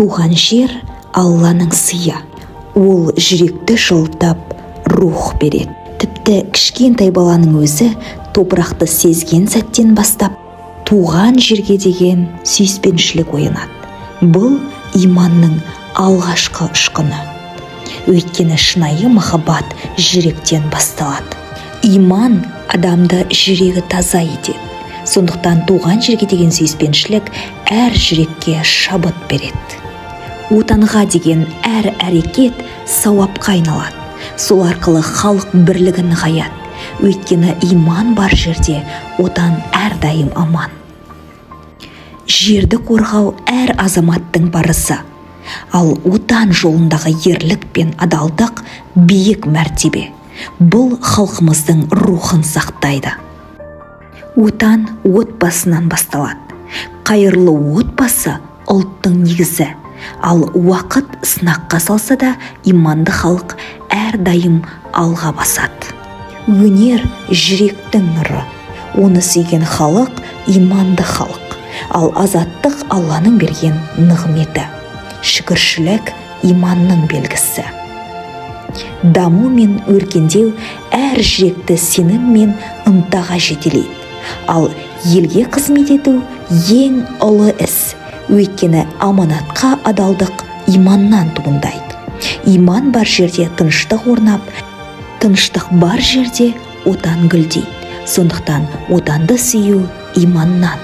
Туған жер Алланың сыйы. Ол жүректі жылытып, рух береді. Тіпті кішкентай баланың өзі топырақты сезген сәттен бастап, туған жерге деген сүйіспеншілік оянады. Бұл иманның алғашқы ұшқыны. Өйткені шынайы махаббат жүректен басталады. Иман адамды жүрегі таза етеді. Сондықтан туған жерге деген сүйіспеншілік әр жүрекке шабыт береді. Отанға деген әр әрекет сауапқа айналады. Сол арқылы халық бірлігін нығаяды. Өйткені иман бар жерде отан әрдайым аман. Жерді қорғау әр азаматтың парызы. Ал отан жолындағы ерлік пен адалдық биік мәртебе. Бұл халқымыздың рухын сақтайды. Отан отбасынан басталады. Қайырлы отбасы ұлттың негізі. Ал уақыт сынаққа салса да, иманды халық әрдайым алға басады. Өнер жүректің нұры. Оны сүйген халық иманды халық. Ал азаттық Алланың берген нығметі. Шүкіршілік иманның белгісі. Даму мен өркендеу әр жүректі сенім мен ынтаға жетелейді. Ал елге қызмет ету ең ұлы іс. Өйткені аманатқа адалдық иманнан туындайды. Иман бар жерде тыныштық орнап, тыныштық бар жерде отан гүлдейді. Сондықтан отанды сүю иманнан.